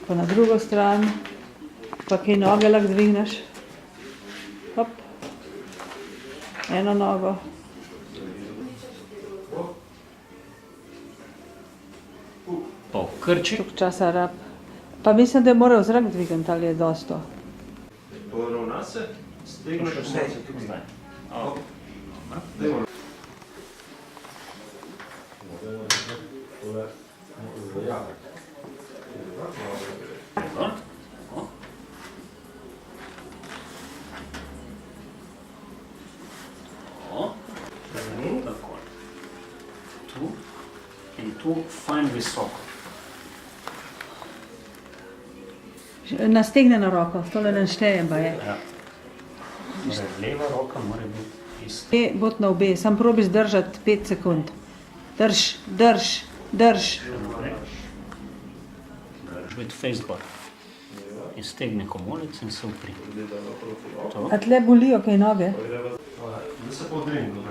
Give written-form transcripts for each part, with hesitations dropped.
pa na drugo stran, pa kaj noge lahko dvigneš. Hop. Eno nogo. Krči. Tuk časa rab. Pa mislim, da je moral zrak dvigati, ali je dosto. Poravna se, stegne še vse. Zdaj. Tako. Tu in tu fajn visoko. Nastegnjeno roko, tole ne štejem pa je. Ja. Leva roka mora biti ista. Bot na obe, sam probi zdržati 5 sekund. Drž. Biti facebar. Iztegni komolec in se upri. A tle bolijo kaj noge? Da se podrinimo.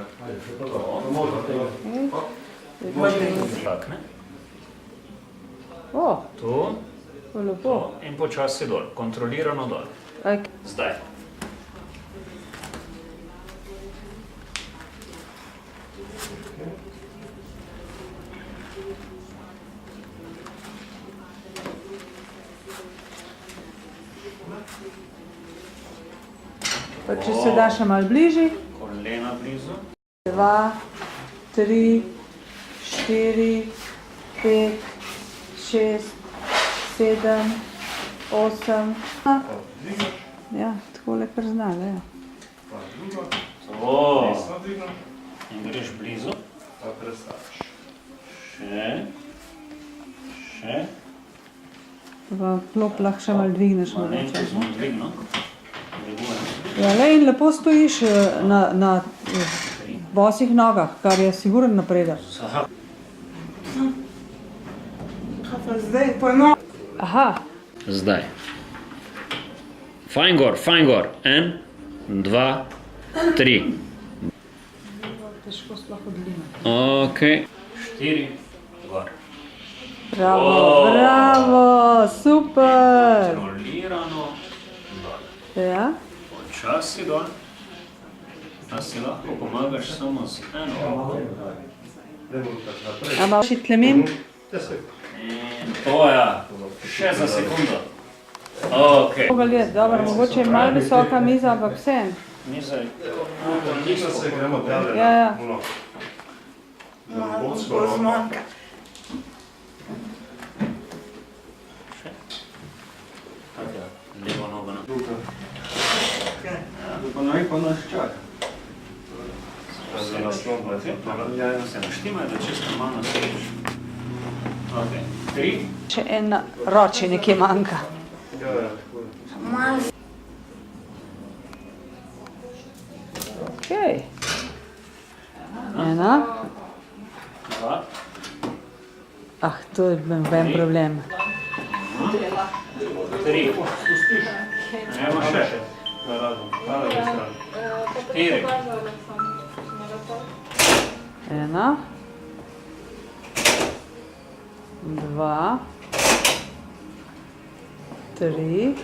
Tak, ne? O, Tu. lepo. In počasi dol, kontrolirano dol. Zdaj. Pa če se da še malo bližji. Kolena blizu. 2, 3, 4, 5, 6, 7, 8. Ja, takole kar znala, ja. To. In greš blizu. Še. Pa klop lahko še malo dvigneš. Malenko smo dvigno. Ja, le in lepo stojiš na bosih nogah, kar je siguren napredek. Aha. Zdaj. Fajn gor. 1, 2, 3. Težko sploh odlima. Ok. 4. Gor. Bravo, super. Kontrolirano. Ja. Počasi dol. Da si lahko pomagaš samo z eno roko. A malo še tlemim? In to ja. Še za sekundo. Ok. Dobro, mogoče je malo visoka miza, ampak vsem. Miza je Niso se gremo tele. Ja. levo nogo na. Pa naj pa nas čaka. Štima je, da čisto malo sediš. Ok. 3. Še en roči nekje manjka. Ok. 1. 2. Ah, to je ben problem. 3. Evo še. 4. 1. 2. 3.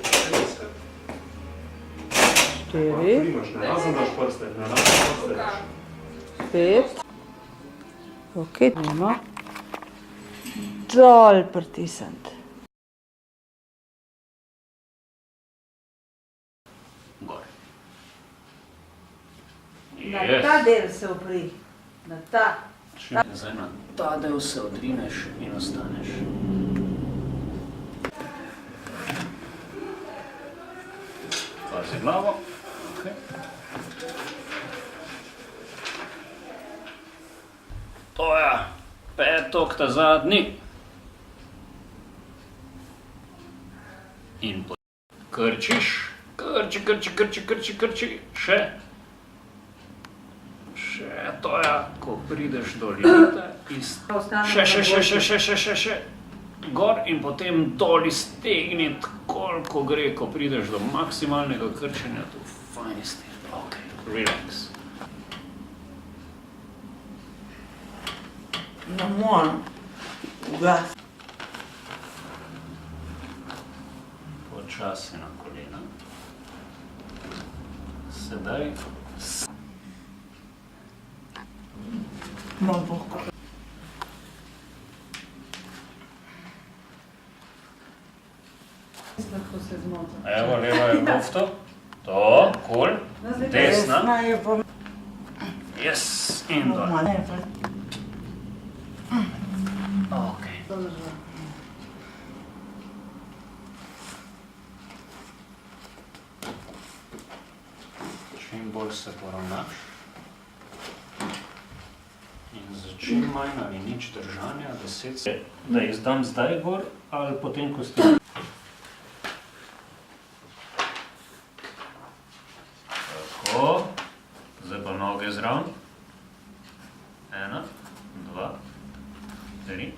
4. 5. Ok, idemo. Dol pritisniti. Gor. Na ta del se opri. Na ta. Zdaj na ta del se odrineš in ostaneš. Pazi glavo. Okay. To je petok, ta zadnji. In krčiš. Krči. Še. To je, ko prideš do limita. Še. Gor in potem dol iztegniti, koliko gre, ko prideš do maksimalnega krčenja. Tu fajn iztegniti. Ok, relax. Ne morem. Glas. Počasi na kolena. Sedaj. Lahko se zmota. Evo, leva je lufto. To, cool. Desna. Yes, in dol. Ok. Čim bolj se poravnaš. In za čim manj ali nič držanja, 10 sekund. Da izdam zdaj gor ali potem, ko ste... Tako. Zdaj pa noge zraven. 1, 2, 3.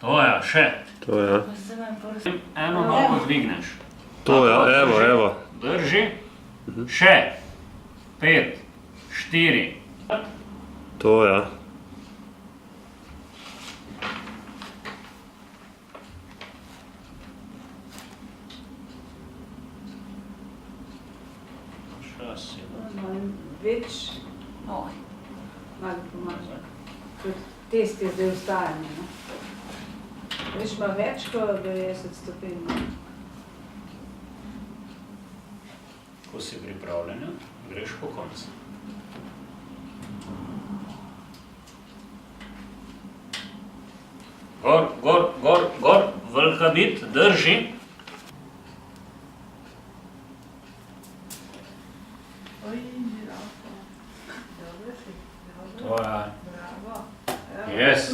To ja, še. To ja. Eno nogo dvigneš. To ja, evo, evo. Drži. Še. 5, 4. To ja. Počasi. Več, malo pomaže. Tudi test je zdaj vstajanje. Veš, ima več kot 90 stopinj. Ko si pripravljena, greš po koncu. Gor, gor, gor, gor, velika bit, drži. To je. Yes.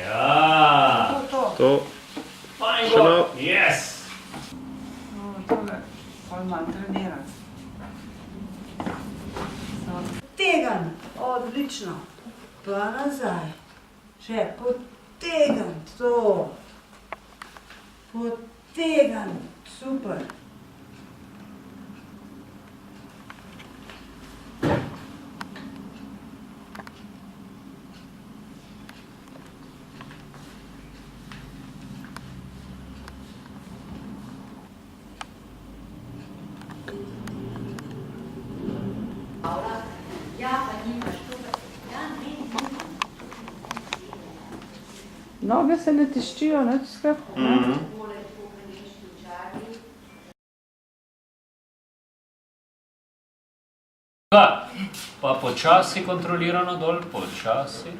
Ja. To. Fajn Še gor. malo. Yes. Tole, pol manj trenirati. Potegan, odlično. Pa nazaj. Še potegan, to. Potegan, super. Noge se ne tiščijo, ne, skrb. Pa počasi kontrolirano dol, počasi.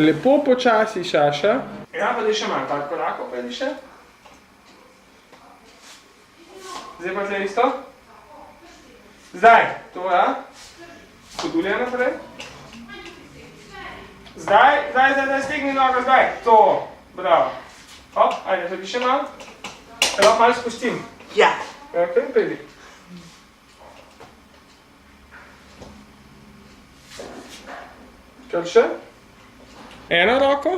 Lepo počasi, Šaša. Ja, pa še malo, tako korakov pa še. Zdaj pa tle isto. Zdaj, to ja. Hodulja naprej. Zdaj, stegni nogo, zdaj. To, bravo. Hop, ajde, tudi še malo. Lahko malo spustim. Ja. Ok, pridi. Kaj še? Eno roko.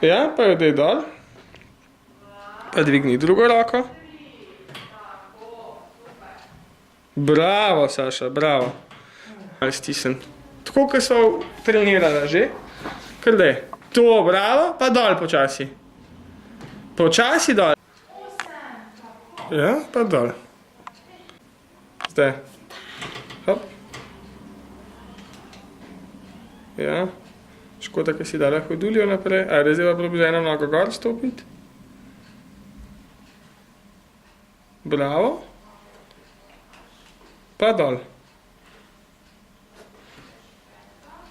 Ja, pa jo daj dol. Pa dvigni drugo roko. Bravo, Saša, bravo. Malo stisnem. Tako, kot smo trenirali že. Kar daj. To, bravo, pa dol počasi. Počasi dol. Ja, pa dol. Zdaj. Hop. Ja. Škoda, ker si dala hoduljo naprej. Ajde, zdaj pa probi z eno nogo gor stopiti. Bravo. Pa dol.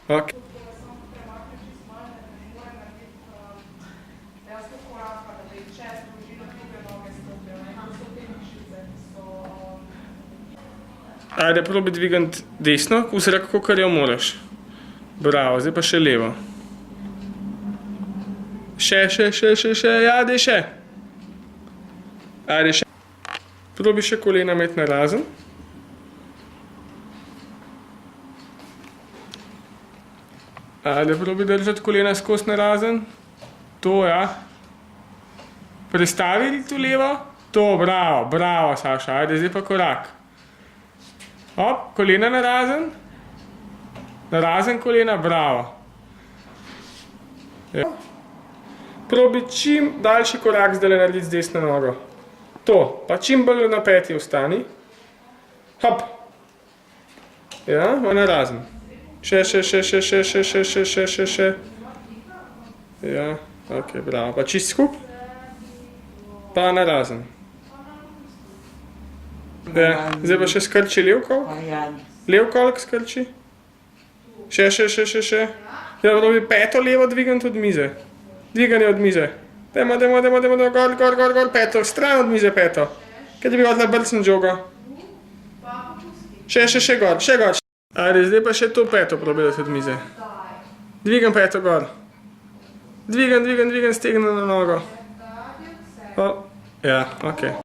Ok. Ajde, probi dvigant desno, vzrak, kakor jo moraš. Bravo, zdaj pa še levo. Še, ja, daj še. Ajde, še. Probi še kolena imeti narazen. Ajde, probi držati kolena skozi narazen. To, ja. Prestavili tu levo. To, bravo, bravo, Saša. Ajde, zdaj pa korak. Hop, kolena narazen. Narazen kolena, bravo. Ja. Probi čim daljši korak zdaj narediti z desno nogo. To, pa čim bolj na peti ostani. Hop. Ja, ma narazen. Še. Ja, ok, bravo. Pa čist skup. Pa narazen. Ja, zdaj pa še skrči lev kolk. Lev kolk skrči. Še. Ja, probi peto levo dvigati od mize. Dviganje od mize. Dajmo, gor, peto, stran od mize peto. Kaj ti bi hodila brcniti žogo? Še gor. Ajde, zdaj pa še to peto probirati od mize. Dvigam peto gor. Dvigam, stegnem na nogo. Ja, ok.